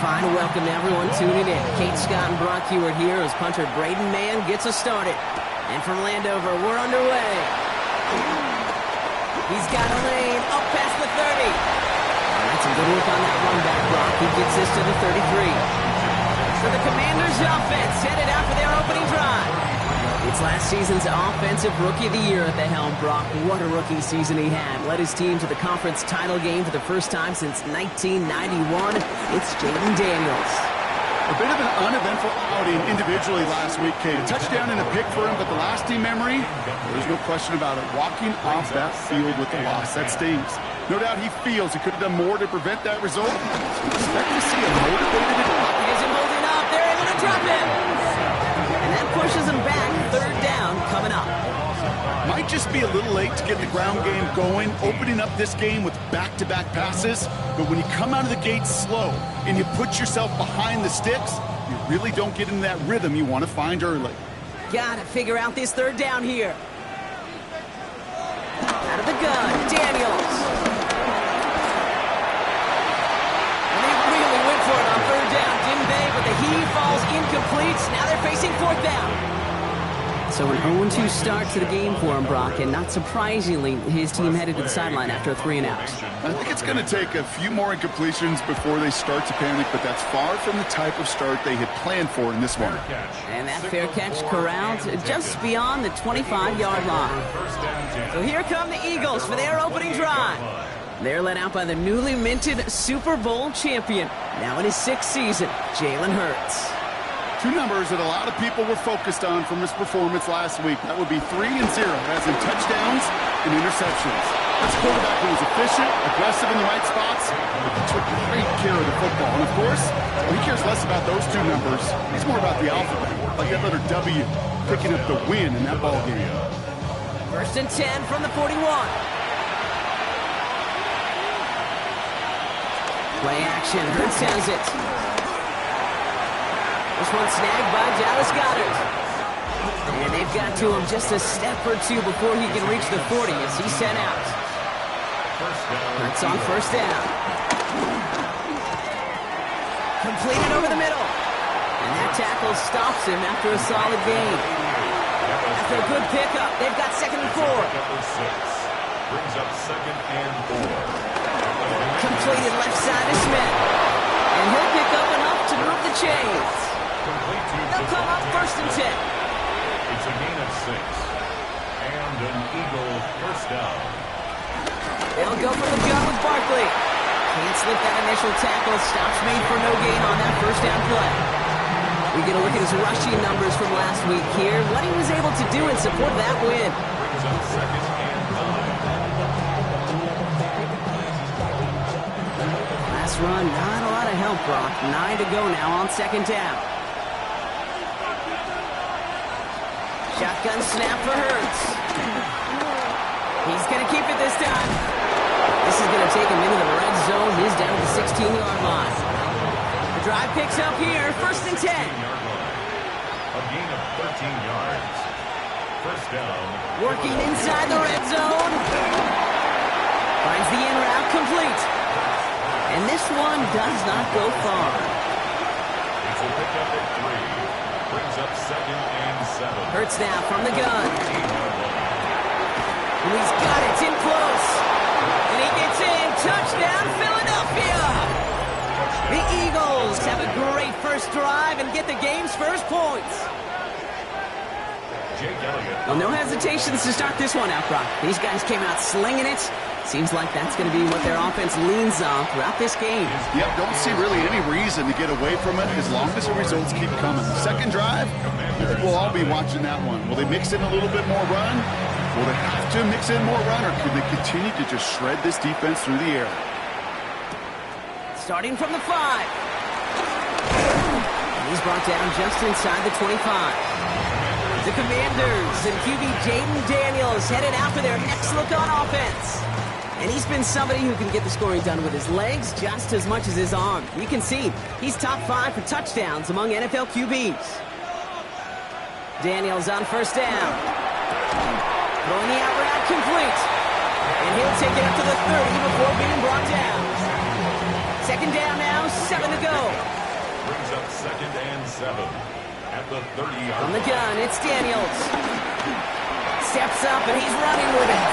Fine to welcome everyone tuning in. Kate, Scott, and Brock Hewitt here as punter Braden Mann gets us started. And from Landover, we're underway. He's got a lane up past the 30. That's a good look on that run back, Brock. He gets this to the 33. So the Commanders' offense headed out for their opening drive. It's last season's Offensive Rookie of the Year at the helm, Brock. What a rookie season he had. Led his team to the conference title game for the first time since 1991. It's Jaden Daniels. A bit of an uneventful outing individually last week, Kate. A touchdown and a pick for him, but the lasting memory, there's no question about it. Walking off that field with the loss, that stings. No doubt he feels he could have done more to prevent that result. So expect to see a motivated and He isn't holding up. They're able to drop him. And that pushes him back. Third down coming up. might just be a little late to get the ground game going, opening up this game with back-to-back passes. But when you come out of the gate slow and you put yourself behind the sticks, you really don't get into that rhythm you want to find early. Gotta figure out this third down here. Out of the gun, Daniels. And they really went for it on third down, didn't they? But the heave falls incomplete. Now they're facing fourth down. So an 0-2 start to the game for him, Brock, and not surprisingly, his team headed to the sideline after a 3-and-out. I think it's going to take a few more incompletions before they start to panic, but that's far from the type of start they had planned for in this one. And that fair catch corralled just beyond the 25-yard line. So here come the Eagles for their opening drive. They're led out by the newly minted Super Bowl champion, now in his 6th season, Jalen Hurts. Two numbers that a lot of people were focused on from his performance last week. That would be 3 and 0, as in touchdowns and interceptions. That's a quarterback who was efficient, aggressive in the right spots, but he took great care of the football. And of course, he cares less about those two numbers. He's more about the alphabet, like that letter W, picking up the win in that ball game. 1st and 10 from the 41. Play action, Hurts has it. This one snagged by Dallas Goedert. And they've got to him just a step or two before he can reach the 40 as he's sent out. Hurts on 1st down. Completed over the middle. And that tackle stops him after a solid gain. After a good pickup, they've got 2nd and 4. Brings up 2nd and 4. Completed left side to Smith. And he'll pick up enough to move the chains. They'll come up 1st and 10. It's a gain of 6. And an Eagle 1st down. They'll go for the gun with Barkley. Can't slip that initial tackle. Stops made for no gain on that 1st down play. We get a look at his rushing numbers from last week here. What he was able to do in support of that win. Brings up 2nd and 9. Last run, not a lot of help, Brock. 9 to go now on 2nd down. Shotgun snap for Hurts. He's going to keep it this time. This is going to take him into the red zone. He's down to the 16-yard line. The drive picks up here, 1st and 10. A gain of 13 yards. 1st down. Working inside the red zone. Finds the in route complete. And this one does not go far. It's a pickup at 3. Brings up 2nd and 7. Hurts now from the gun. And he's got it. It's in close. And he gets in. Touchdown, Philadelphia. The Eagles have a great first drive and get the game's first points. Well, no hesitations to start this one out, Brock. These guys came out slinging it. Seems like that's going to be what their offense leans on throughout this game. Yep, don't see really any reason to get away from it as long as the results keep coming. 2nd drive, I think we'll all be watching that one. Will they mix in a little bit more run? Will they have to mix in more run, or could they continue to just shred this defense through the air? Starting from the 5. And he's brought down just inside the 25. The Commanders and QB Jaden Daniels headed out for their next look on offense. And he's been somebody who can get the scoring done with his legs just as much as his arm. You can see he's top 5 for touchdowns among NFL QBs. Daniels on 1st down. Throwing the out route complete. And he'll take it up to the 30 before being brought down. 2nd down now, 7 to go. second and 7 at the 30-yard On the gun, it's Daniels. Steps up, and he's running with it.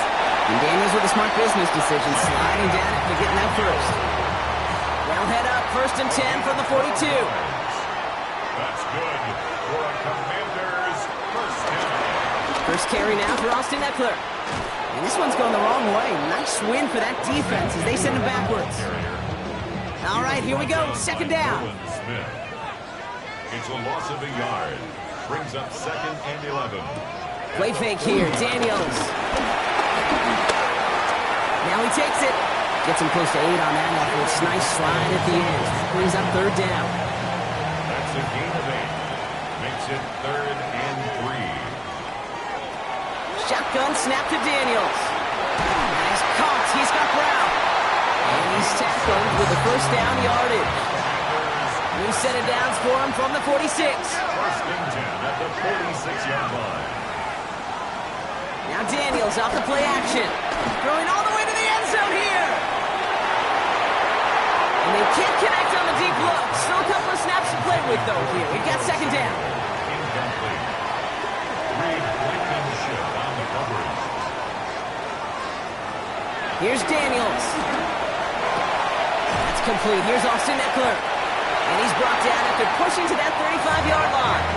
And Daniels with a smart business decision, sliding down after getting that first. They'll head up, 1st and 10 from the 42. That's good for a Commanders first down. First carry now for Austin Eckler. And this one's going the wrong way. Nice win for that defense as they send him backwards. All right, here we go. 2nd down. Smith. It's a loss of a yard. Brings up 2nd and 11. Play fake here. Daniels. Now he takes it. Gets him close to 8 on that effort. Nice slide at the end. Brings up 3rd down. That's a gain of 8. Makes it 3rd and 3. Shotgun snap to Daniels. Nice caught. He's got Brown. And he's tackled with the first down yardage. New set of downs for him from the 46. 1st and 10 at the 46-yard line. Now Daniels off the play action. Throwing all the way to the end zone here. And they can't connect on the deep look. Still a couple of snaps to play with, though, here. We've got 2nd down. Incomplete. Reed Blankenship on the coverage. Here's Daniels. That's complete. Here's Austin Eckler. And he's brought down after pushing to that 35-yard line.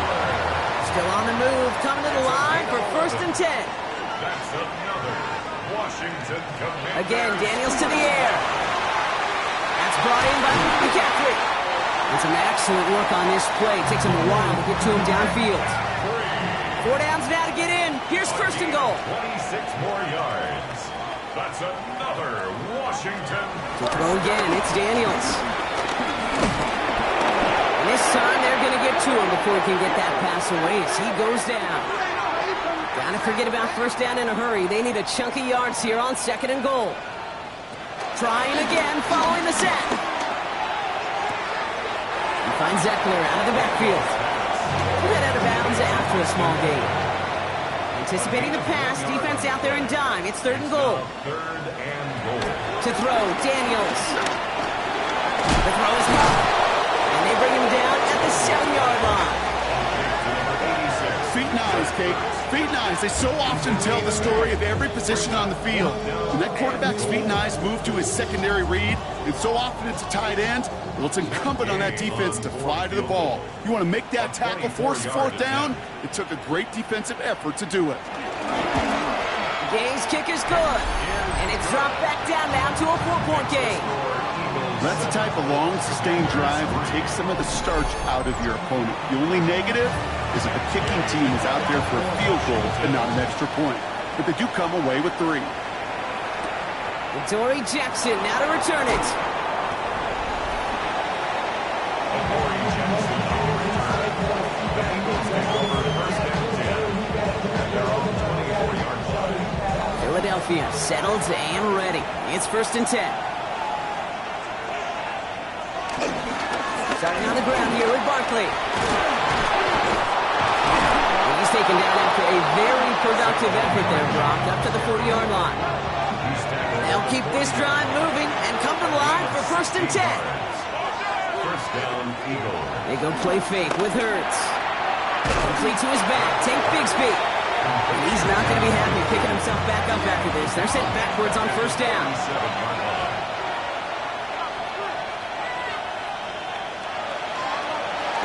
Still on the move, coming to the line for 1st and 10. That's another Washington Commanders. Again, Daniels to the air. That's brought in by McCaffrey. And some excellent work on this play. Takes him a while to get to him downfield. 4 downs now to get in. Here's 1st and goal. 26 more yards. That's another Washington. To throw again, it's Daniels. And this time they're going to get to him before he can get that pass away as he goes down. Gotta forget about 1st down in a hurry. They need a chunk of yards here on 2nd and goal. Trying again, following the set. He finds Eckler out of the backfield. He got out of bounds after a small gain. Anticipating the pass, defense out there in dime. It's 3rd and goal. 3rd and goal. To throw, Daniels. The throw is low. And they bring him down at the 7-yard line. Feet nice, Kate. Feet nice. They so often tell the story of every position on the field. When that quarterback's feet nice move to his secondary read, and so often it's a tight end, well, it's incumbent on that defense to fly to the ball. You want to make that tackle, force the 4th down? It took a great defensive effort to do it. Game's kick is good. And it's dropped back down now to a 4-point game. That's the type of long, sustained drive that takes some of the starch out of your opponent. The only negative is if the kicking team is out there for a field goal and not an extra point. But they do come away with 3. Dory Jackson now to return it. Dory Jackson on the return. The Eagles take over 1st and 10. And they're on the 24-yard line. Philadelphia settled and ready. It's 1st and 10. Starting on the ground here with Barkley. He's taken down after a very productive effort there, Brock, up to the 40-yard line. They'll keep this drive moving and come to the line for 1st and 10. 1st down, Eagles. They go play fake with Hurts. Complete to his back. Tank Bigsby. And he's not going to be happy picking himself back up after this. They're sent backwards on 1st down. 7-yard line.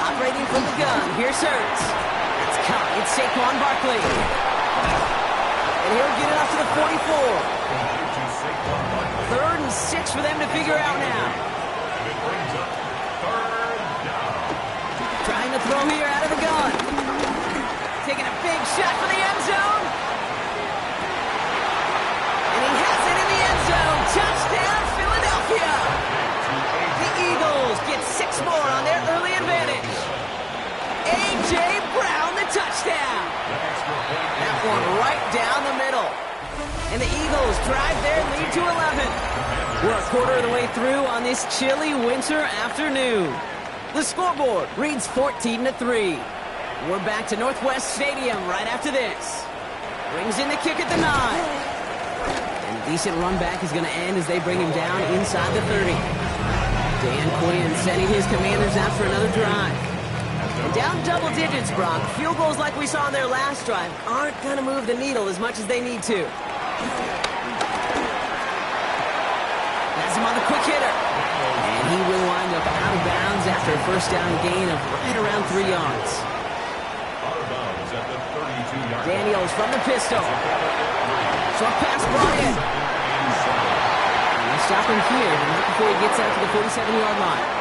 Operating from the gun. Here's Hurts. That's caught. It's Saquon Barkley. And he'll get it up to the 44. 3rd and 6 for them to figure out now. And it brings up 3rd down. Trying to throw here out of the gun. Taking a big shot for the end zone. And he has it in the end zone. Touchdown, Philadelphia. The Eagles get 6 more on their early advantage. A.J. Brown, the touchdown. That one right down the middle. And the Eagles drive their lead to 11. We're a quarter of the way through on this chilly winter afternoon. The scoreboard reads 14-3. We're back to Northwest Stadium right after this. Brings in the kick at the 9. And a decent run back is going to end as they bring him down inside the 30. Dan Quinn sending his Commanders out for another drive. And down double digits, Brock. Field goals like we saw on their last drive aren't going to move the needle as much as they need to. Has him on the quick hitter. And he will wind up out of bounds after a first down gain of right around 3 yards. Out of bounds at the 32-yard line. Daniels from the pistol. Short pass brought in. And they stop him here, but not before he gets out to the 47-yard line.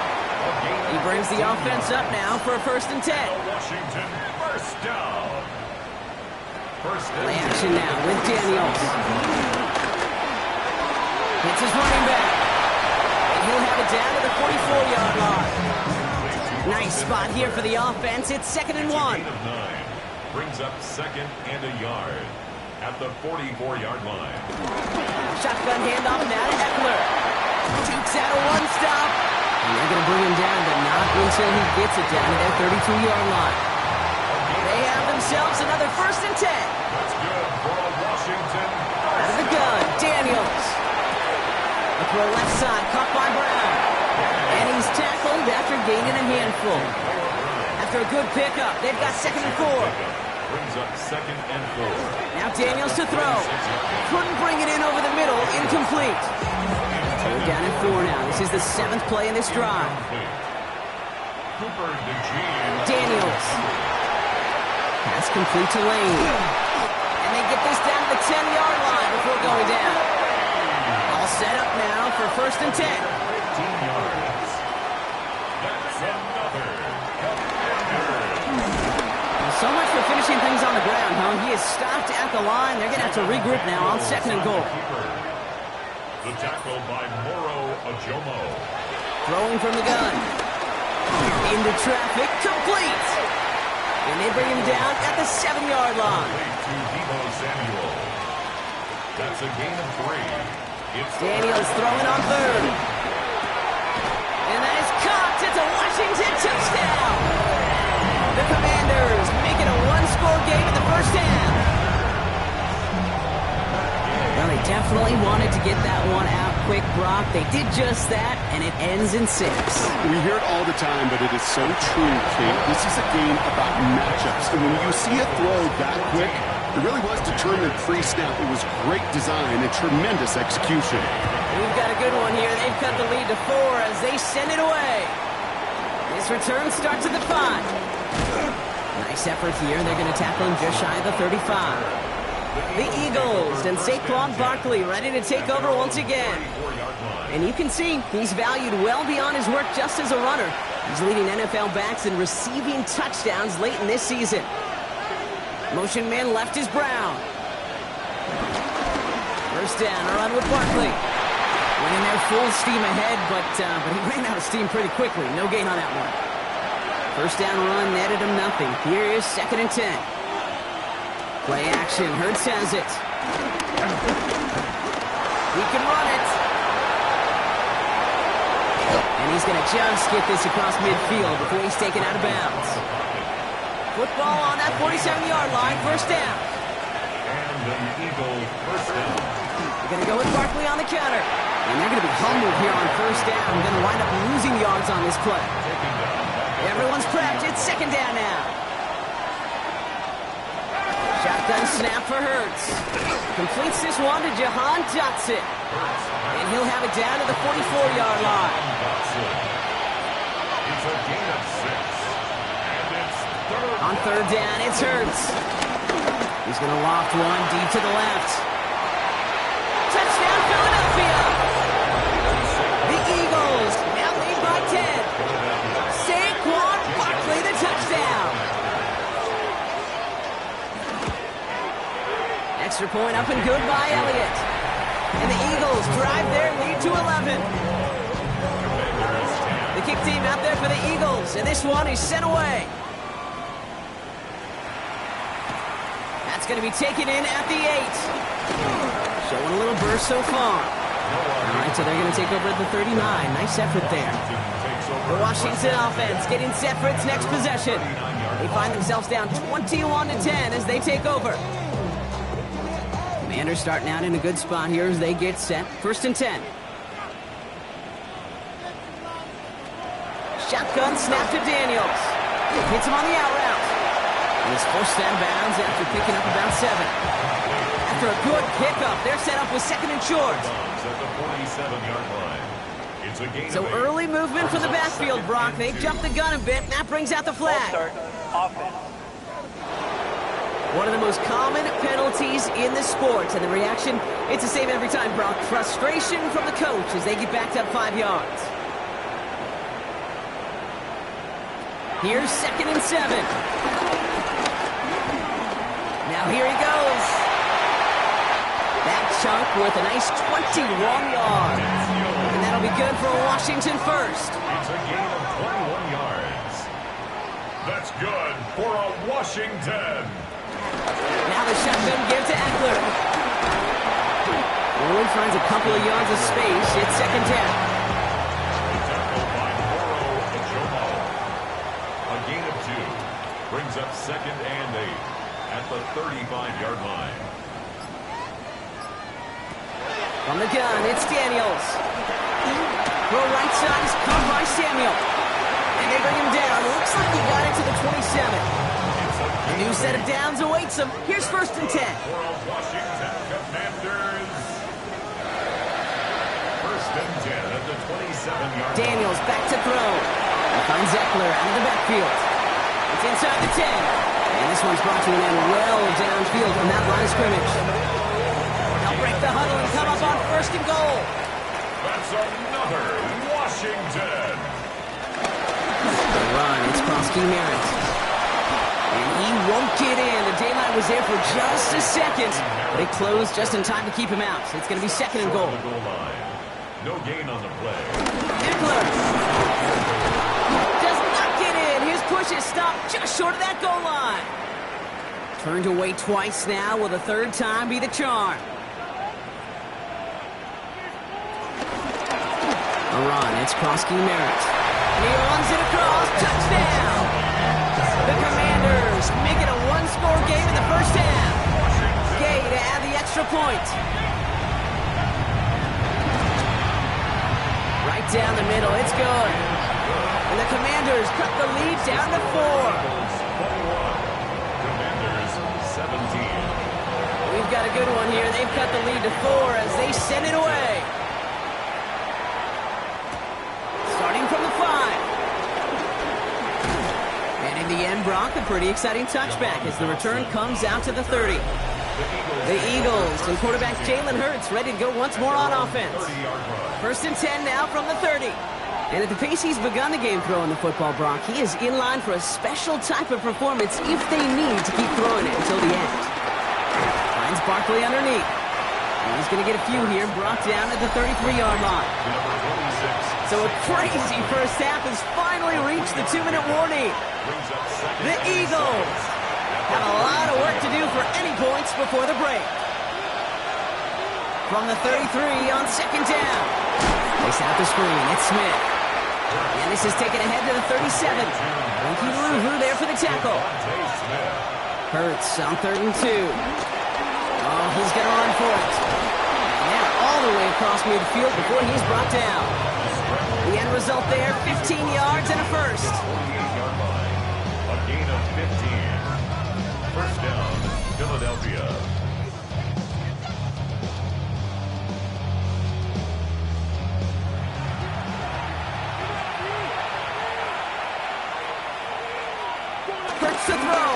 He brings the offense up now for a 1st and 10. Washington, first down. Play action now with Daniels. Hits his running back. And he'll have it down to the 44-yard line. Nice spot here for the offense. It's 2nd and 1. Brings up 2nd and a yard at the 44-yard line. Shotgun handoff now to Eckler. Shoots out a one-stop. And they're going to bring him down, but not until he gets it down to their 32-yard line. They have themselves another 1st and 10. That's good for Washington. Out of the gun, Daniels. A throw left side, caught by Brown. And he's tackled after gaining a handful. After a good pickup, they've got 2nd and 4. Brings up 2nd and 4. Now Daniels to throw. Couldn't bring it in over the middle, incomplete. They're down at 4 now. This is the 7th play in this drive. Cooper DeJean. Daniels. Pass complete to Lane. And they get this down to the 10-yard line before going down. All set up now for 1st and 10. 15 yards. That's another. So much for finishing things on the ground, huh? He is stopped at the line. They're going to have to regroup now on 2nd and goal. The tackle by Moro Ajomo. Throwing from the gun. Into traffic, complete. And they bring him down at the 7-yard line. To Deebo Samuel. That's a gain of 3. It's Daniels throwing on 3rd. And that is caught. It's a Washington touchdown. The Commanders make it a 1-score game in the 1st half. Well, they definitely wanted to get that one out quick, Brock. They did just that, and it ends in 6. We hear it all the time, but it is so true, Kate. This is a game about matchups. And when you see a throw that quick, it really was determined pre-snap. It was great design and tremendous execution. We've got a good one here. They've cut the lead to 4 as they send it away. This return starts at the 5. Nice effort here. They're going to tackle him just shy of the 35. The Eagles and Saquon Barkley ready to take over once again. And you can see he's valued well beyond his work just as a runner. He's leading NFL backs in receiving touchdowns late in this season. Motion man left is Brown. First down, a run with Barkley. Went in there full steam ahead, but he ran out of steam pretty quickly. No gain on that one. First down run netted him nothing. Here is 2nd and 10. Play action. Hurts has it. He can run it. And he's going to just get this across midfield before he's taken out of bounds. Football on that 47-yard line. First down. And an Eagle first down. They're going to go with Barkley on the counter. And they're going to be humbled here on first down. They're going to wind up losing yards on this play. Everyone's prepped. It's 2nd down now. Shotgun snap for Hurts. Completes this one to Jahan Dotson. And he'll have it down to the 44-yard line. It's a gain of 6. And it's 3rd. On 3rd down, it's Hurts. He's going to loft one deep to the left. Touchdown, Philadelphia! The Eagles now lead by 10. Saquon Barkley, the touchdown. Extra point up and good by Elliott. And the Eagles drive their lead to 11. The kick team out there for the Eagles, and this one is sent away. That's going to be taken in at the 8. Showing a little burst so far. All right, so they're going to take over at the 39. Nice effort there. The Washington offense getting set for its next possession. They find themselves down 21-10 as they take over. Commanders starting out in a good spot here as they get set. 1st and 10. Shotgun snap to Daniels. Hits him on the out route. And he's forced out of bounds after picking up about 7. After a good pickup, they're set up with second and short. At the 47-yard line. It's a gain So of 8. early movement from the backfield, Brock. They jumped the gun a bit, and that brings out the flag. Offense. One of the most common penalties in the sport, and the reaction, it's the same every time, Brock. Frustration from the coach as they get backed up 5 yards. Here's second and 7. Now here he goes. That chunk worth a nice 21 yards. And that'll be good for a Washington first. It's a gain of 21 yards. That's good for a Washington. Now the shotgun give to Eckler. Owen finds a couple of yards of space. It's second down. Tackle by Moro Ojomo. A gain of 2. Brings up second and 8 at the 35-yard line. From the gun, it's Daniels. Throw right side is caught by Samuel. And they bring him down. Looks like he got it to the 27. A new set of downs awaits him. Here's first and 10. For a Washington Commanders. First and 10 at the 27-yard line. Daniels back to throw. He finds Eckler out of the backfield. It's inside the 10. And this one's brought to an end well downfield from that line of scrimmage. They'll break the huddle and come up on first and goal. That's another Washington. The run, it's Prosky Merritt. And he won't get in. The daylight was there for just a second, but it closed just in time to keep him out. It's going to be second and goal. On the goal line. No gain on the play. Eckler does not get in. His push is stopped just short of that goal line. Turned away twice now. Will the third time be the charm? A run. It's Prosky Merritt. He runs it across. Touchdown. The Commanders make it a one-score game in the first half. Gay to add the extra point. Right down the middle. It's good. And the Commanders cut the lead down to 4. Commanders 17. We've got a good one here. They've cut the lead to 4 as they send it away. Starting from the 5. And in the end, Brock, a pretty exciting touchback as the return comes out to the 30. The Eagles and quarterback Jalen Hurts ready to go once more on offense. First and 10 now from the 30. And at the pace he's begun the game throwing the football, Brock, he is in line for a special type of performance if they need to keep throwing it until the end. Finds Barkley underneath. And he's going to get a few here, brought down at the 33-yard line. So a crazy first half has finally reached the 2-minute warning. The Eagles have a lot of work to do for any points before the break. From the 33 on second down. Place out the screen. It's Smith. And this is taken ahead to the 37. Winky Luvu there for the tackle. Hurts on third and 2. Oh, he's going to run for it. And now all the way across midfield before he's brought down. The end result there, 15 yards and a first. A gain of 15. First down, Philadelphia. Hurts to throw.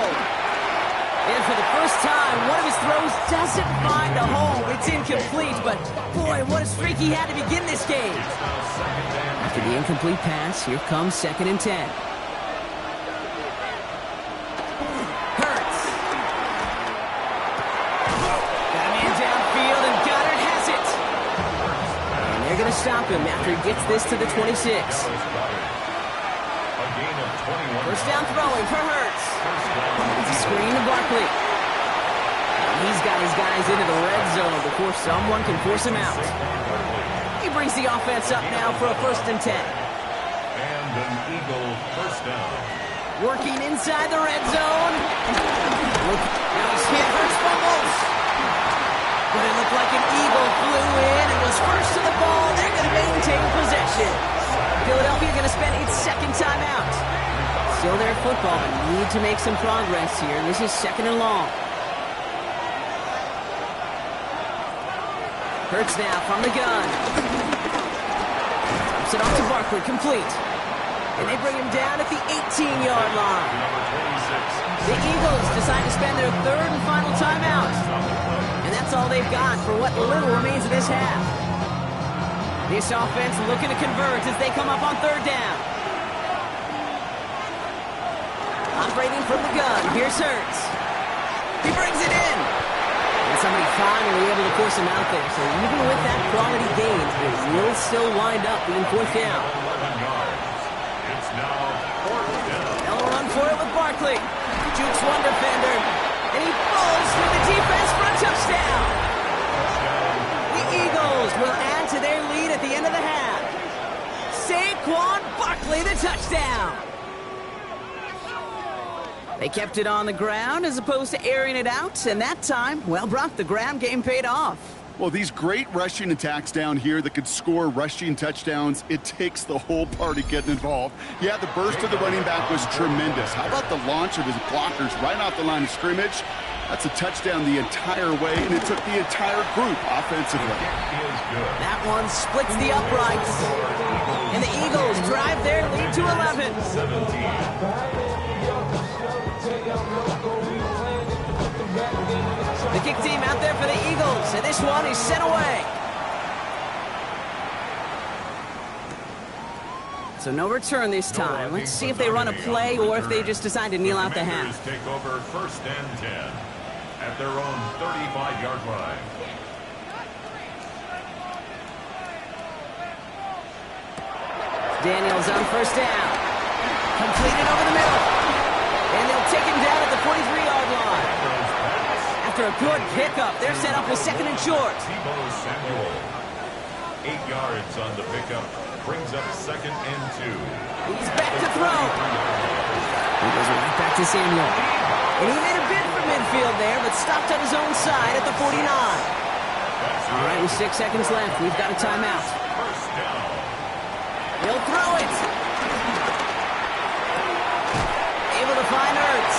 And for the first time, one of his throws doesn't find a home. It's incomplete, but boy, what a streak he had to begin this game. After the incomplete pass, here comes second and 10. Hurts. Got a man downfield, and Goddard has it. And they're going to stop him after he gets this to the 26. First down throwing for Hurts. It's a screen to Barkley. And he's got his guys into the red zone before someone can force him out. He brings the offense up now for a first and 10. And an Eagle first down. Working inside the red zone. Now he's hit. Hurts fumbles. But it looked like an Eagle flew in and was first to the ball. They're going to maintain possession. Philadelphia going to spend its second timeout. Still their football, but need to make some progress here. This is 2nd and long. Hurts now from the gun. Dumps it off to Barkley, complete. And they bring him down at the 18-yard line. The Eagles decide to spend their 3rd and final timeout. And that's all they've got for what little remains of this half. This offense looking to convert as they come up on 3rd down. Operating from the gun, here's Hurts. He brings it in. And somebody finally able to force him out there. So even with that quality gain, it will still wind up being 4th down. It's now 4th down. They'll run for it with Barkley. Jukes one defender. And he falls through the defense for a touchdown. The Eagles will add to their lead at the end of the half. Saquon Barkley, the touchdown. They kept it on the ground as opposed to airing it out, and that time, well, Brock, the ground game paid off. Well, these great rushing attacks down here that could score rushing touchdowns, it takes the whole party getting involved. Yeah, the burst of the running back was tremendous. How about the launch of his blockers right off the line of scrimmage? That's a touchdown the entire way, and it took the entire group offensively. That one splits the uprights, and the Eagles drive their lead to 11. 17. The kick team out there for the Eagles, and this one is sent away. So no return this time. Let's see if they run a play or if they just decide to kneel out the half. Take over 1st and 10 at their own 35-yard line. Daniels on 1st down. Completed over the middle. And they'll take him down at the 43-yard line. After a good pickup, they're set up with 2nd and short. Tebow Samuel, 8 yards on the pickup, brings up 2nd and 2. He's back to throw. He goes right back to Samuel. And he made a bid for midfield there, but stopped on his own side at the 49. All right, with 6 seconds left, we've got a timeout. 1st down. He'll throw it. Able to find Hurts.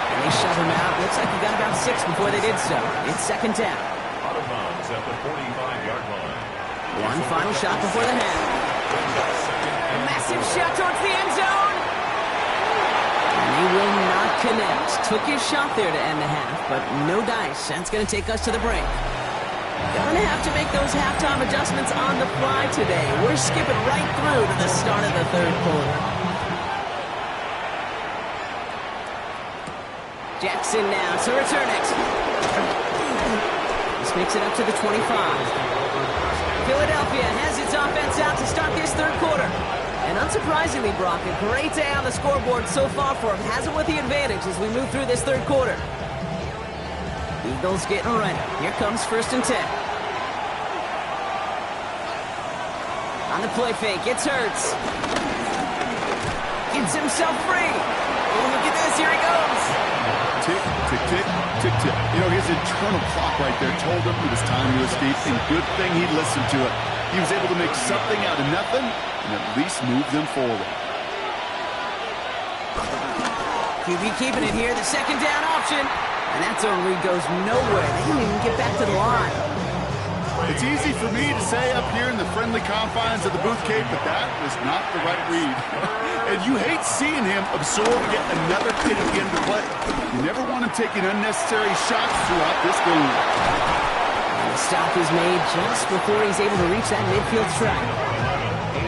And they shove him out. Looks like he got about 6 before they did so. It's 2nd down. Out of bounds at the 45-yard line. One final shot before the half. A massive shot towards the end zone. And he will not connect. Took his shot there to end the half, but no dice. That's going to take us to the break. Going to have to make those halftime adjustments on the fly today. We're skipping right through to the start of the 3rd quarter. Jackson now to return it. This makes it up to the 25. Philadelphia has its offense out to start this 3rd quarter. And unsurprisingly, Brock, a great day on the scoreboard so far for him. Has it with the advantage as we move through this 3rd quarter. Eagles getting ready. Here comes 1st and 10. On the play fake, it's Hurts. Gets himself free. Oh, look at this, here he goes. Tick, tick, tick, tick, tick. You know, his internal clock right there told him it was time to his feet, and good thing he listened to it. He was able to make something out of nothing and at least move them forward. QB keeping it here, the 2nd down option. And that zone read goes nowhere. They didn't even get back to the line. It's easy for me to say up here in the friendly confines of the Booth Cave, but that was not the right read. And you hate seeing him absorb yet another hit at the end of the play. You never want him taking unnecessary shots throughout this game. And the stop is made just before he's able to reach that midfield strike.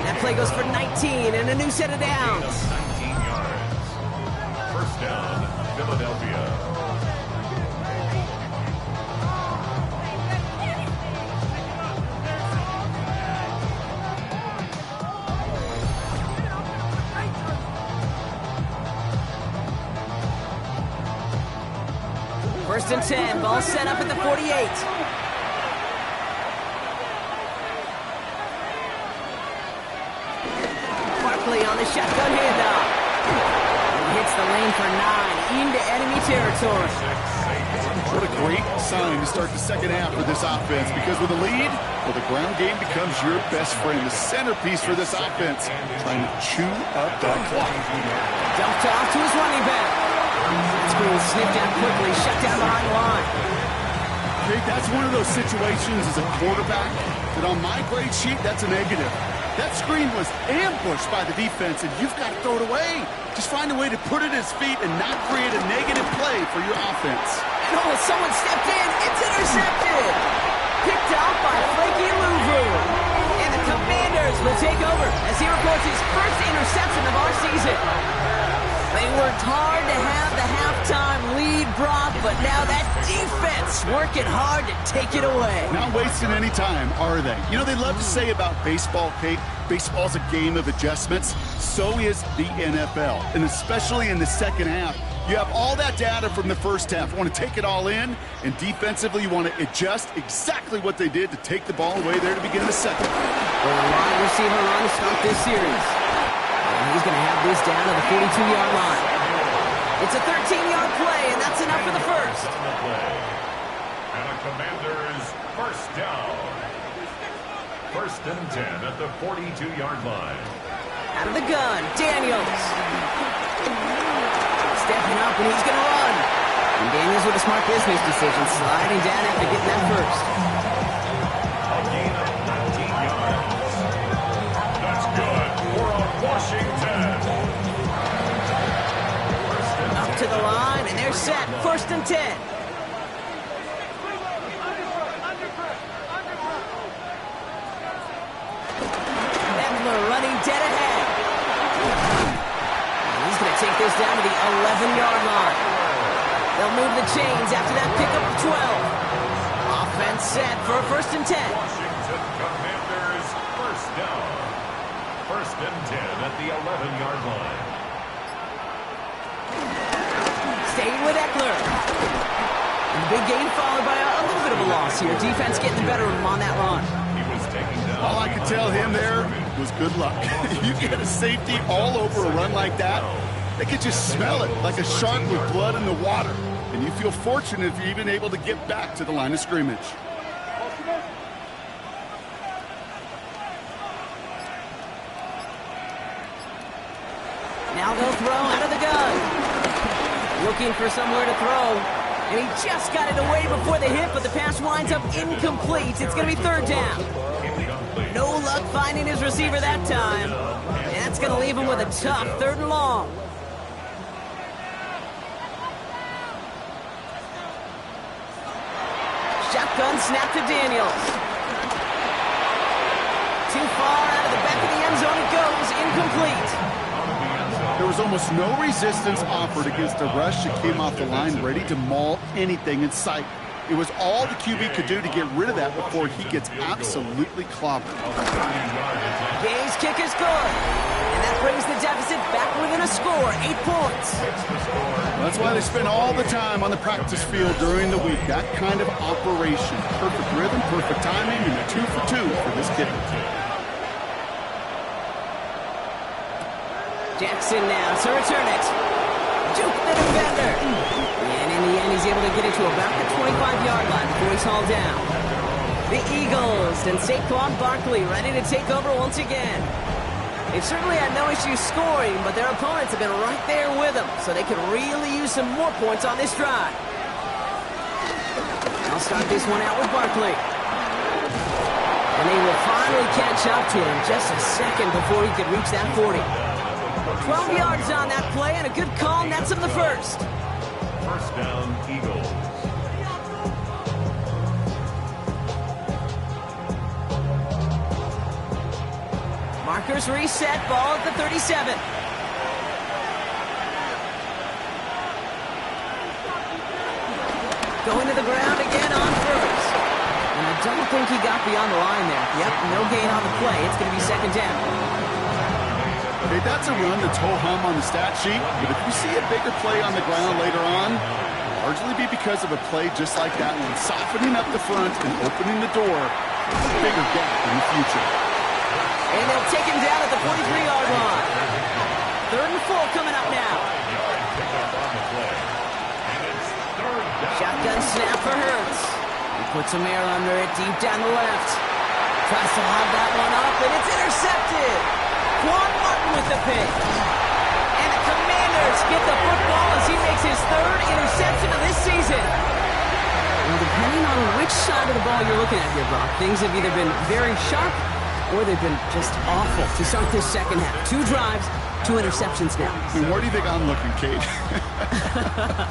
That play goes for 19 and a new set of downs. 19 yards. 1st down, Philadelphia. First and 10, ball set up at the 48. Barkley on the shotgun handoff. He hits the lane for 9 into enemy territory. What a great sign to start the second half for this offense, because with a lead, well, the ground game becomes your best friend, the centerpiece for this offense, trying to chew up that clock. Dumped off to his running back. That screen snipped out quickly, shut down behind the line. Okay, that's one of those situations as a quarterback that on my grade sheet, that's a negative. That screen was ambushed by the defense, and you've got to throw it away. Just find a way to put it at his feet and not create a negative play for your offense. And oh, someone stepped in. It's intercepted. Picked off by Frankie Louvu. And the Commanders will take over as he records his first interception of our season. They worked hard to have the halftime lead, Brock, but now that defense working hard to take it away. Not wasting any time, are they? You know, they love to say about baseball, Kate, baseball's a game of adjustments. So is the NFL, and especially in the second half. You have all that data from the first half. You want to take it all in, and defensively you want to adjust exactly what they did to take the ball away there to begin the second. Well, a wide receiver run to start this series. And he's going to have this down to the 42-yard line. It's a 13-yard play, and that's enough for the first. And a Commanders first down. First and 10 at the 42-yard line. Out of the gun, Daniels. Stepping up, and he's going to run. And Daniels with a smart business decision, sliding down after getting that first. A gain of 19 yards. That's good for a Washington. Up to the line, and they're set. First and 10. Eckler running dead ahead. And he's going to take this down to the 11-yard line. They'll move the chains after that pickup of 12. Offense set for a first and 10. Washington Commanders first down. First and 10 at the 11-yard line. Staying with Eckler. And big gain followed by a little bit of a loss here. Defense getting the better of him on that run. He was taking down. All I could tell him there was good luck. You get a safety all over a run like that, they could just smell it like a shark with blood in the water. And you feel fortunate if you're even able to get back to the line of scrimmage. Now they'll throw out of the gun. Looking for somewhere to throw. And he just got it away before the hit, but the pass winds up incomplete. It's going to be third down. No luck finding his receiver that time. And that's going to leave him with a tough third and long. Shotgun snap to Daniels. Too far out of the back of the end zone it goes. Incomplete. There was almost no resistance offered against a rush that came off the line ready to maul anything in sight. It was all the QB could do to get rid of that before he gets absolutely clobbered. Gay's kick is good. And that brings the deficit back within a score, 8 points. That's why they spend all the time on the practice field during the week. That kind of operation. Perfect rhythm, perfect timing, and a 2 for 2 for this kicker. Jackson now to return it. Juke the defender. And in the end, he's able to get it to about the 25-yard line before he's hauled down. The Eagles and Saquon Barkley ready to take over once again. They've certainly had no issues scoring, but their opponents have been right there with them, so they could really use some more points on this drive. I'll start this one out with Barkley. And they will finally catch up to him just a second before he could reach that 40. 12 yards on that play, and a good call nets him the first. First down, Eagles. Markers reset, ball at the 37. Going to the ground again on first. And I don't think he got beyond the line there. Yep, no gain on the play. It's going to be second down. Okay, that's a run that's ho-hum on the stat sheet, but if you see a bigger play on the ground later on, it'll largely be because of a play just like that one, softening up the front and opening the door for a bigger gap in the future. And they'll take him down at the 43-yard line. Third and 4 coming up now. Shotgun snap for Hurts. He puts some air under it, deep down the left. Tries to lob that one up, and it's intercepted. Quan Martin with the pick. And the Commanders get the football as he makes his third interception of this season. Well, depending on which side of the ball you're looking at here, Brock, things have either been very sharp or they've been just awful to start this second half. 2 drives, 2 interceptions now. And where do you think I'm looking, Kate?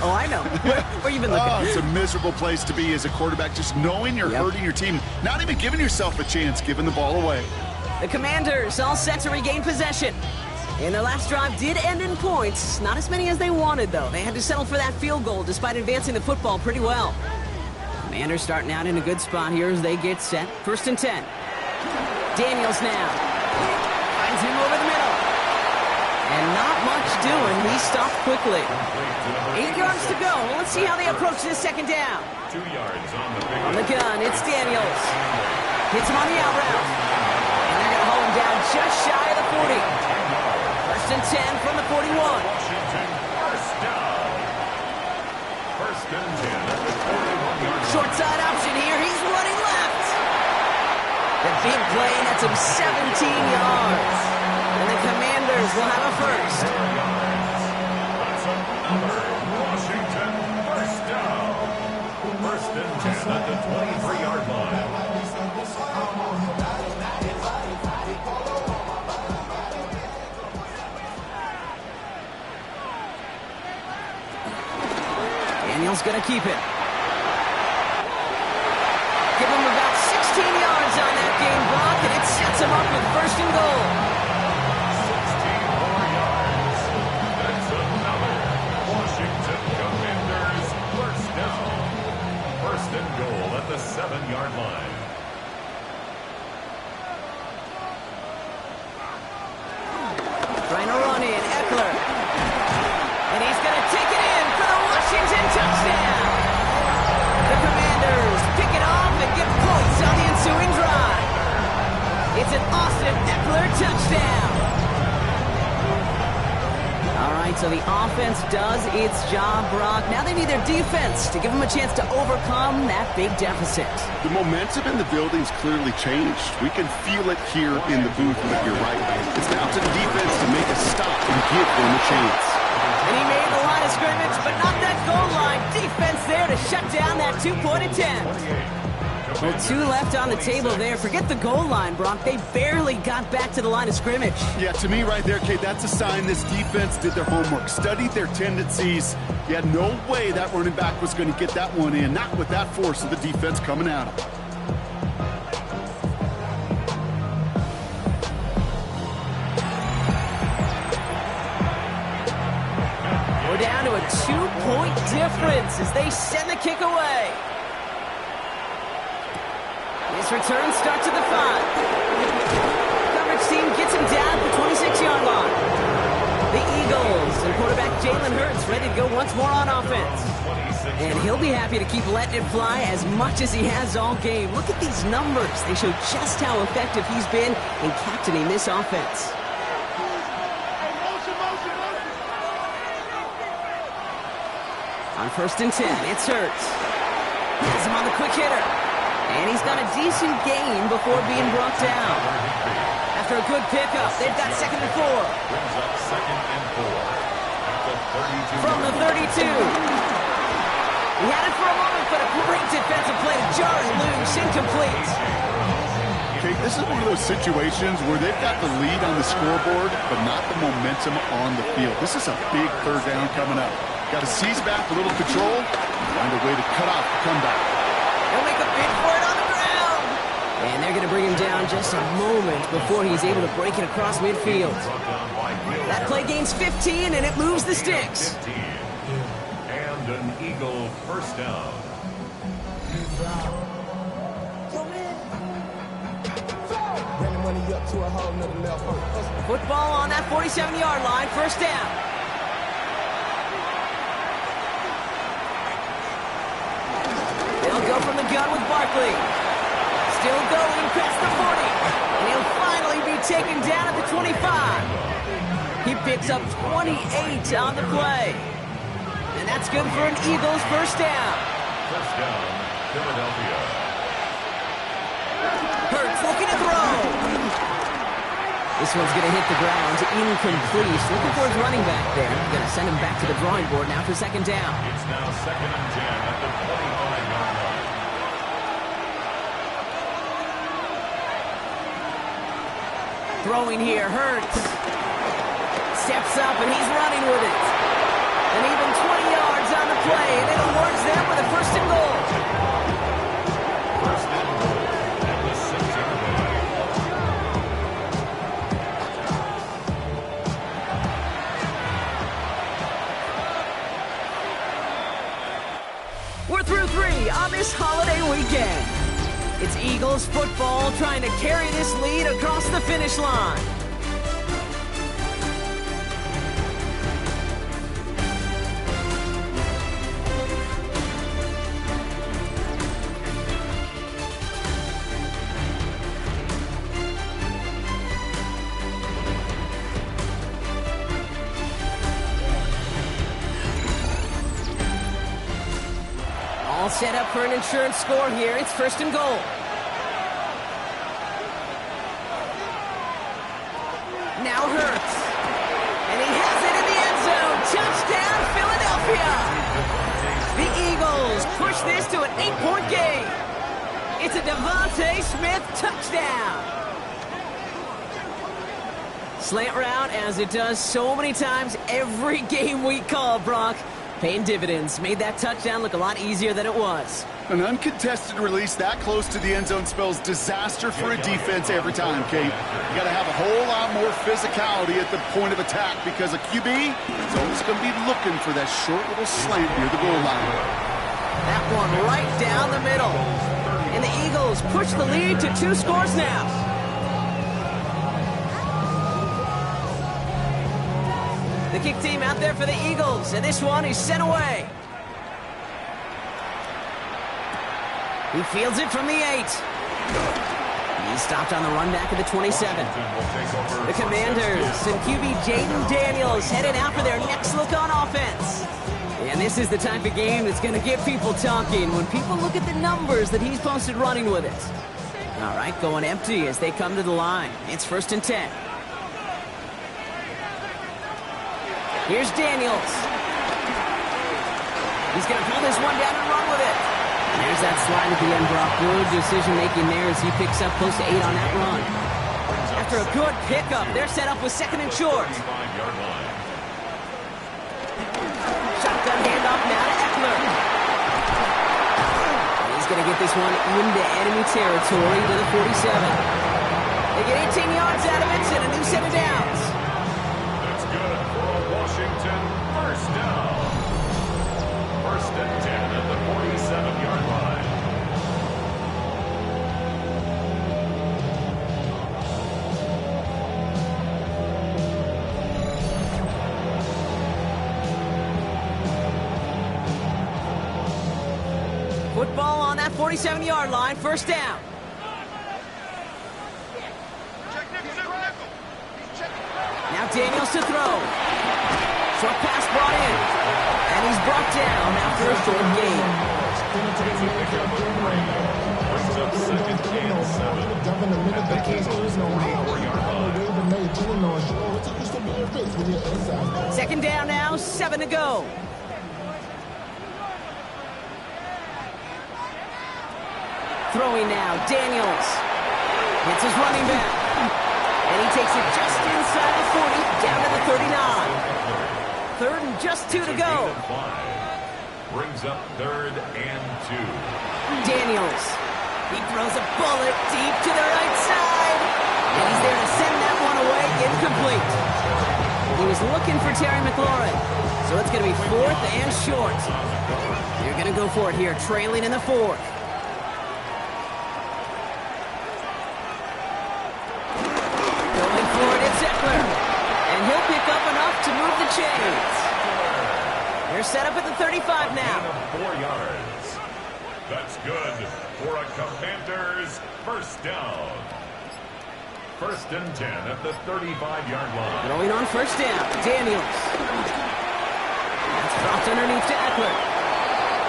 Oh, I know. Where you been looking? Oh, it's a miserable place to be as a quarterback, just knowing you're hurting your team, not even giving yourself a chance, giving the ball away. The Commanders all set to regain possession. And their last drive did end in points. Not as many as they wanted, though. They had to settle for that field goal despite advancing the football pretty well. Commanders starting out in a good spot here as they get set. 1st and 10. Daniels now. Finds him over the middle. And not much doing. He stopped quickly. 8 yards to go. Let's see how they approach this second down. 2 yards on the gun, it's Daniels. Hits him on the out route. And they're going to hold him down just shy of the 40. 1st and 10 from the 41. Washington, first down. 1st and 10 at the 41-yard line. Short side option here. He's running left. The big play nets him 17 yards. And the Commanders will have a first. That's another Washington first down. 1st and 10 at the 23-yard line. Daniels going to keep it. Give him about 16 yards on that game block, and it sets him up with 1st and goal. 16 more yards. That's another Washington Commanders first down. 1st and goal at the 7-yard line. Trying to run in, Eckler. And he's going to take it in for the Washington touchdown. The Commanders pick it off and get points on the ensuing drive. It's an Austin Eckler touchdown. All right, so the offense does its job, Brock. Now they need their defense to give them a chance to overcome that big deficit. The momentum in the building's clearly changed. We can feel it here in the booth, but you're right. It's now to the defense to make a stop and give them a chance. And he made the line of scrimmage, but not that goal line. Defense there to shut down that 2-point attempt. Well, 2 left on the table there. Forget the goal line, Brock. They barely got back to the line of scrimmage. Yeah, to me right there, Kate, that's a sign this defense did their homework, studied their tendencies. You had no way that running back was going to get that one in, not with that force of the defense coming at him. We're down to a 2-point difference as they send the kick away. This return starts at the 5. Coverage team gets him down at the 26-yard line. The Eagles and quarterback Jalen Hurts ready to go once more on offense. And he'll be happy to keep letting it fly as much as he has all game. Look at these numbers. They show just how effective he's been in captaining this offense. On 1st and 10, it's Hurts. Has him on the quick hitter. And he's got a decent gain before being brought down. After a good pickup, they've got 2nd and 4. Brings up 2nd and 4 at the 32. From the 32. He had it for a moment, but a great defensive play to jar it loose, incomplete. Kate, this is one of those situations where they've got the lead on the scoreboard, but not the momentum on the field. This is a big 3rd down coming up. Got to seize back a little control and find a way to cut off the comeback. He'll make a bid for it on the ground. And they're going to bring him down just a moment before he's able to break it across midfield. That play gains 15, and it moves the sticks. 15. And an Eagle first down. Football on that 47-yard line, 1st down. They'll go from the gun with Barkley. Still going past the 40. And he'll finally be taken down at the 25. He picks up 28 on the play. And that's good for an Eagles first down. First down, Philadelphia. Hurts looking to throw. This one's going to hit the ground. Incomplete. Looking for his running back there. Going to send him back to the drawing board now for second down. It's now 2nd and 10 at the 25-yard line. Throwing here, Hurts. Steps up and he's running with it. And even 20 yards on the play, and it awards them with a first and goal. First and goal at the 6-yard line. We're through 3 on this holiday weekend. It's Eagles football trying to carry this lead across the finish line. All set up for an insurance score here. It's first and goal. Now Hurts. And he has it in the end zone. Touchdown, Philadelphia. The Eagles push this to an 8-point game. It's a Devontae Smith touchdown. Slant route, as it does so many times every game we call, Brock. Paying dividends. Made that touchdown look a lot easier than it was. An uncontested release that close to the end zone spells disaster for a defense every time, Kate. You got to have a whole lot more physicality at the point of attack because a QB is always going to be looking for that short little slant near the goal line. That one right down the middle. And the Eagles push the lead to 2 scores now. The kick team out there for the Eagles, and this one is sent away. He fields it from the 8. He's stopped on the run back at the 27. The Commanders and QB Jaden Daniels headed out for their next look on offense. And this is the type of game that's going to get people talking when people look at the numbers that he's posted running with it. All right, going empty as they come to the line. It's first and 10. Here's Daniels. He's going to pull this one down and run with it. And there's that slide at the end, Brock. Good decision-making there as he picks up close to 8 on that run. After a good pickup, they're set up with second and short. Shotgun handoff now to Eckler. And he's going to get this one into enemy territory to the 47. They get 18 yards out of it and a new set of downs. Washington, first down. First and 10 at the 47-yard line. Football on that 47-yard line, first down. Now Daniels to throw. Short pass brought in. And he's brought down after a short gain. Brings up 2nd and 7 at the Eagles' 44-yard line. Second down now, 7 to go. Throwing now, Daniels. Hits his running back. And he takes it just inside the 40, down to the 39. 3rd and just 2 to go. Brings up 3rd and 2. Daniels. He throws a bullet deep to the right side. And he's there to send that one away, incomplete. He was looking for Terry McLaurin. So it's going to be 4th and short. They're going to go for it here, trailing in the 4th. Going for it, it's Eckler. And he'll pick up enough to move the chains. They're set up at the 35 now. 4 yards. That's good for a Commanders first down. First and 10 at the 35-yard line. Going on first down, Daniels. That's dropped underneath to Eckler.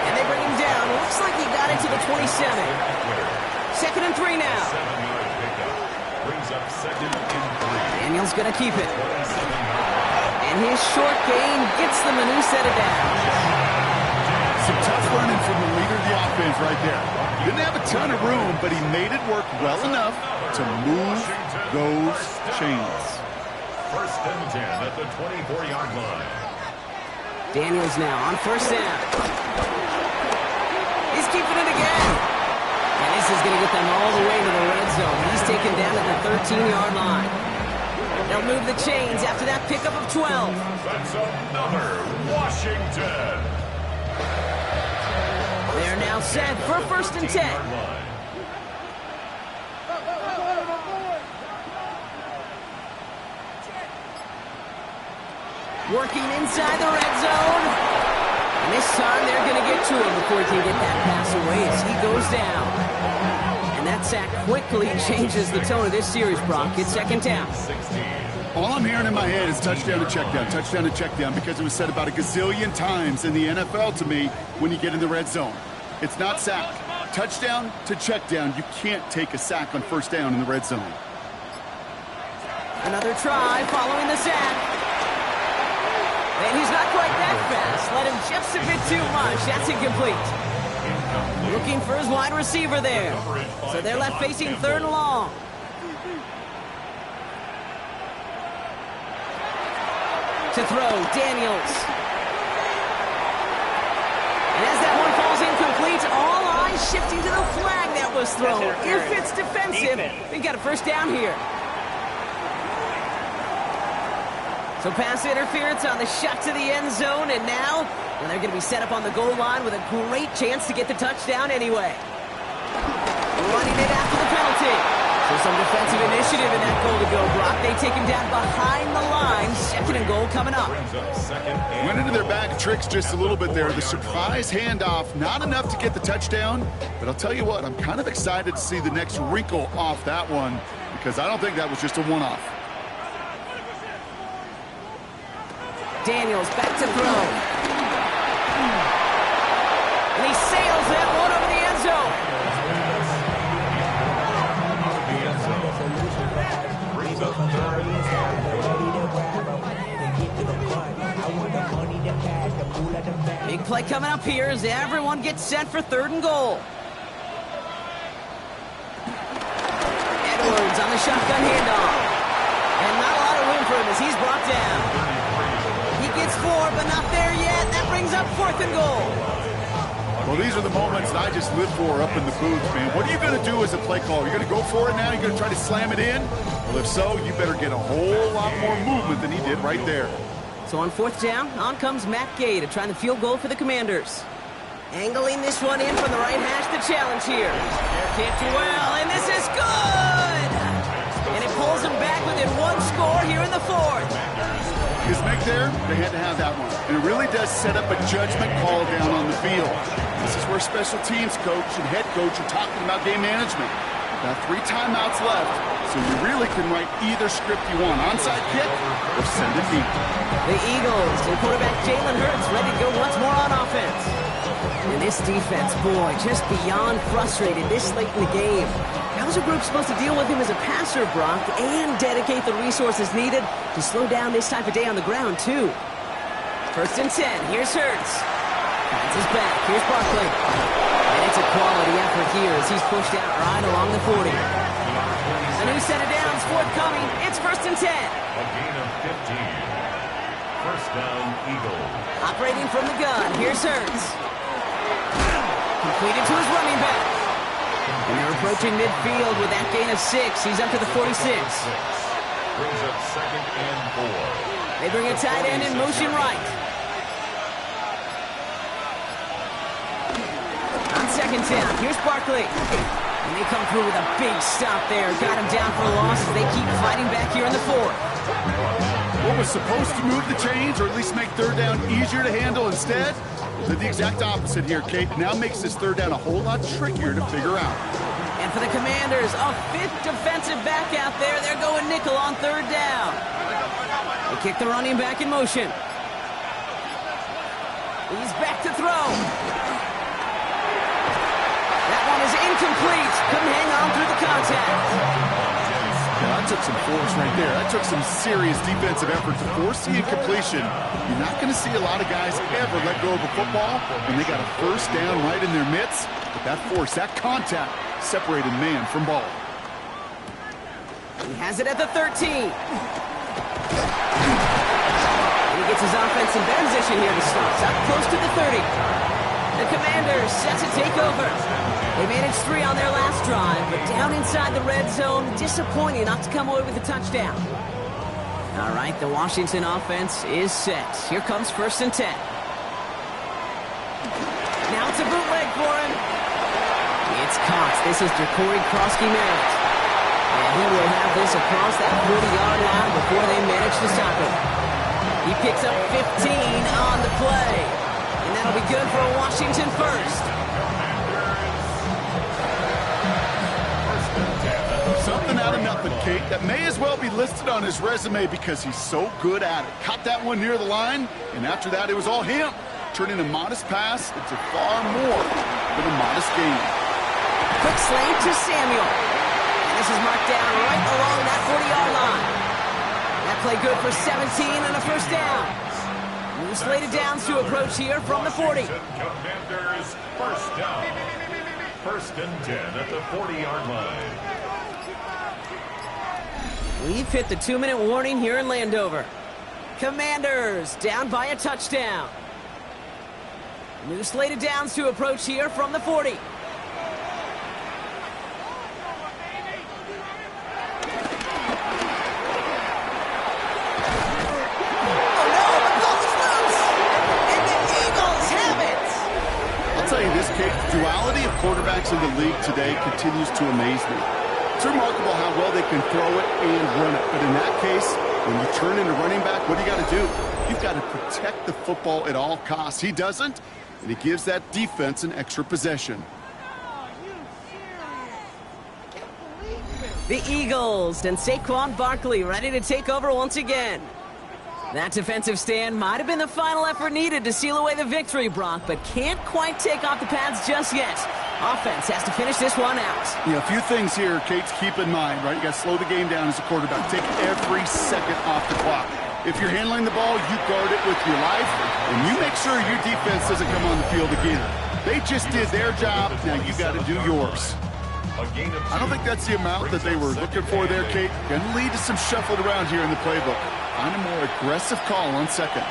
And they bring him down down. Looks like he got it to the 27. 2nd and 3 now. 7-yard pickup. Brings up 2nd and 3. Daniels going to keep it. And his short gain gets them a new set of downs. Some tough running from the leader of the offense right there. Didn't have a ton of room, but he made it work well enough to move those chains. 1st and 10 at the 24-yard line. Daniels now on 1st down. He's keeping it again. And this is going to get them all the way to the red zone. He's taken down at the 13-yard line. They'll move the chains after that pickup of 12. That's another Washington. They're now set for 1st and 10. Working inside the red zone. And this time they're going to get to him before he can get that pass away as he goes down. And that sack quickly changes the tone of this series, Brock. It's 2nd down. All I'm hearing in my head is touchdown to check down, because it was said about a gazillion times in the NFL to me when you get in the red zone. It's not sack. Touchdown to check down. You can't take a sack on 1st down in the red zone. Another try following the sack. And he's not quite that fast. Let him just a bit too much. That's incomplete. Looking for his wide receiver there. So they're left facing 3rd and long. To throw, Daniels. And as that one falls incomplete, all eyes shifting to the flag that was thrown. If it's defensive, they got a 1st down here. So pass interference on the shot to the end zone, and now they're going to be set up on the goal line with a great chance to get the touchdown anyway. Running it after the penalty. So some defensive initiative in that goal to go, Brock. They take him down behind the line. 2nd and goal coming up. Went into their bag of tricks just a little bit there. The surprise handoff, not enough to get the touchdown. But I'll tell you what, I'm kind of excited to see the next wrinkle off that one, because I don't think that was just a one-off. Daniels back to throw. And he sails that one over the end zone. Big play coming up here as everyone gets set for 3rd and goal. Edwards on the shotgun handoff. And not a lot of room for him as he's brought down. He gets 4, but not there yet. That brings up 4th and goal. Well, these are the moments that I just live for up in the booth, man. What are you going to do as a play caller? You're going to go for it now? You're going to try to slam it in? Well, if so, you better get a whole lot more movement than he did right there. So on 4th down, on comes Matt Gay to try the field goal for the Commanders. Angling this one in from the right hash, the challenge here. Kicked well, and this is good! And it pulls him back within 1 score here in the 4th. His make there, they had to have that one. And it really does set up a judgment call down on the field. This is where special teams coach and head coach are talking about game management. Got 3 timeouts left, so you really can write either script you want. Onside kick or send it deep. The Eagles and quarterback Jalen Hurts ready to go once more on offense. And this defense, boy, just beyond frustrated this late in the game. How's a group supposed to deal with him as a passer, Brock, and dedicate the resources needed to slow down this type of day on the ground, too? 1st and 10. Here's Hurts. Finds his back. Here's Barkley. And it's a quality effort here as he's pushed out right along the 40. A new set of downs forthcoming. It's 1st and 10. A gain of 15. 1st down, Eagles. Operating from the gun. Here's Hurts. Completed to his running back. And they're approaching midfield with that gain of 6. He's up to the 46. Brings up 2nd and 4. They bring a tight end in motion right. On 2nd down, here's Barkley. And they come through with a big stop there. Got him down for a loss as they keep fighting back here in the 4th. What was supposed to move the chains, or at least make 3rd down easier to handle instead, did the exact opposite here, Kate. Now makes this 3rd down a whole lot trickier to figure out. And for the Commanders, a 5th defensive back out there. They're going nickel on 3rd down. They kick the running back in motion. He's back to throw. Incomplete. Couldn't hang on through the contact. Yeah, that took some force right there. That took some serious defensive effort to force the incompletion. You're not going to see a lot of guys ever let go of a football when they got a first down right in their midst. But that force, that contact, separated man from ball. He has it at the 13. And he gets his offense in better position here to start. Up close to the 30. The Commanders set to take over. They managed 3 on their last drive, but down inside the red zone, disappointing not to come away with a touchdown. All right, the Washington offense is set. Here comes 1st and 10. Now it's a bootleg for him. It's caught. This is Jacory Krosky-Merritt. And he will have this across that 40-yard line before they manage to stop him. He picks up 15 on the play. And that'll be good for a Washington first. Something out of nothing, Kate, that may as well be listed on his resume because he's so good at it. Caught that one near the line, and after that, it was all him. Turning a modest pass into far more than a modest gain. Quick slant to Samuel. And this is marked down right along that 40-yard line. That play good for 17 and a first down. New slated downs to approach here from the 40. Commanders first down. 1st and 10 at the 40-yard line. We've hit the 2-minute warning here in Landover. Commanders down by a touchdown. New slated downs to approach here from the 40. Duality of quarterbacks in the league today continues to amaze me. It's remarkable how well they can throw it and run it. But in that case, when you turn into running back, what do you got to do? You've got to protect the football at all costs. He doesn't, and he gives that defense an extra possession. The Eagles and Saquon Barkley ready to take over once again. That defensive stand might have been the final effort needed to seal away the victory, Brock, but can't quite take off the pads just yet. Offense has to finish this one out. Yeah, a few things here, Kate, to keep in mind, right? You got to slow the game down as a quarterback. Take every second off the clock. If you're handling the ball, you guard it with your life, and you make sure your defense doesn't come on the field again. They just did their job. Now you got to do yours. I don't think that's the amount that they were looking for there, Kate. Going to lead to some shuffled around here in the playbook. Find a more aggressive call on second.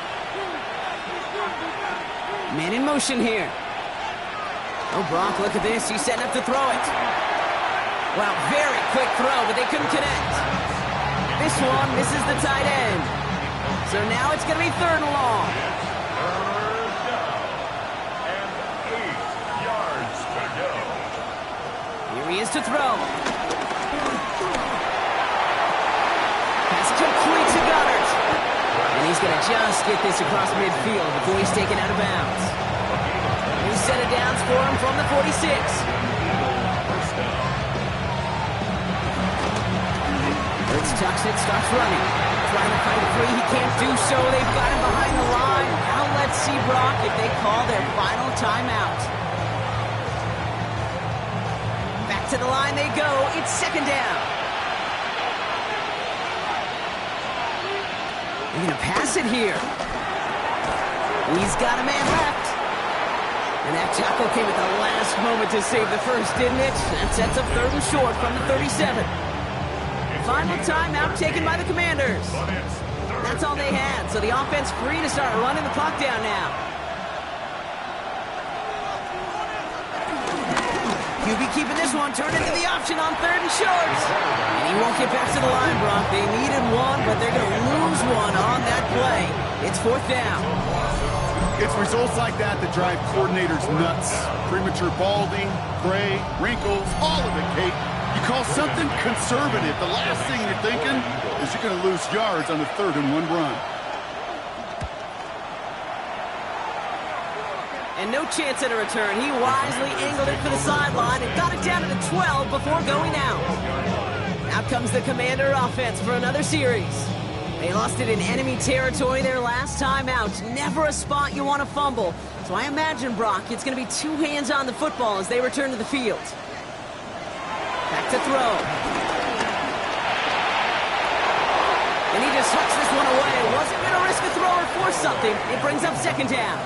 Man in motion here. Oh, Brock, look at this. He's setting up to throw it. Wow, very quick throw, but they couldn't connect. This one misses the tight end. So now it's going to be 3rd and long. 3rd down and 8 yards to go. Here he is to throw. Pass complete to Goddard. And he's going to just get this across midfield before he's taken out of bounds. New set of downs for him from the 46. Hurts tucks it, starts running. Trying to fight free, he can't do so. They've got him behind the line. Now let's see, Brock, if they call their final timeout. Back to the line they go. It's 2nd down. They're going to pass it here. He's got a man left. And that tackle came at the last moment to save the first, didn't it? That sets up 3rd and short from the 37. Final timeout taken by the Commanders. That's all they had, so the offense free to start running the clock down now. QB keeping this one, turned into the option on 3rd and short. And he won't get back to the line, Brock. They needed one, but they're going to lose one on that play. It's 4th down. It's results like that that drive coordinators nuts. Premature balding, gray, wrinkles, all of it, Kate. You call something conservative. The last thing you're thinking is you're going to lose yards on the 3rd and 1 run. And no chance at a return. He wisely angled it for the sideline and got it down to the 12 before going out. Out comes the Commander offense for another series. They lost it in enemy territory their last time out. Never a spot you want to fumble. So I imagine, Brock, it's going to be 2 hands on the football as they return to the field. to throw. And he just hucks this one away. Wasn't going to risk a throw or force something. It brings up second down.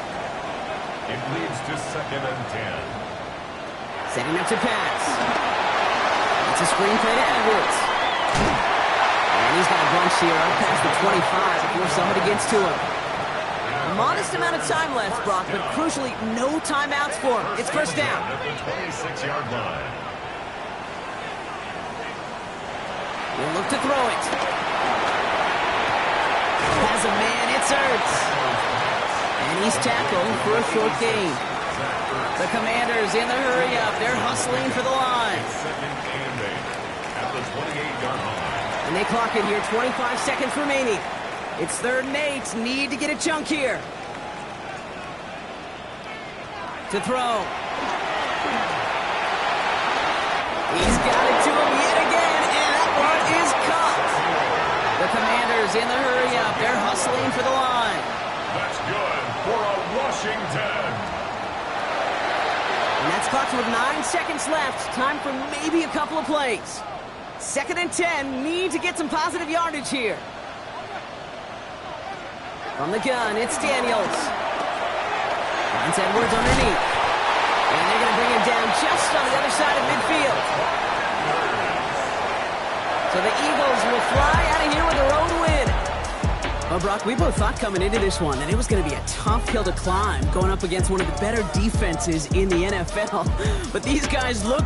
It leads to 2nd and 10. Setting up to pass. It's a screen play to Edwards. And he's got a bunch here up past the 25 before somebody gets to him. A modest amount of time left, Brock, but crucially, no timeouts for him. It's first down. At the 26-yard line. He'll look to throw it. Has a man, it's Ertz. And he's tackled for a short gain. The Commanders in the hurry-up. They're hustling for the line. 2nd and 8 at the 28-yard line. And they clock it here, 25 seconds remaining. It's 3rd and 8. Need to get a chunk here. To throw. He's got it to him yet again, and that one is caught. The Commanders in the hurry-up. They're hustling for the line. That's good for a Washington. And that's clocked with 9 seconds left. Time for maybe a couple of plays. 2nd and 10. Need to get some positive yardage here. From the gun, it's Daniels. Finds Edwards underneath. And they're going to bring him down just on the other side of midfield. So the Eagles will fly out of here with a road win. Well, Brock, we both thought coming into this one that it was going to be a tough hill to climb going up against one of the better defenses in the NFL. But these guys look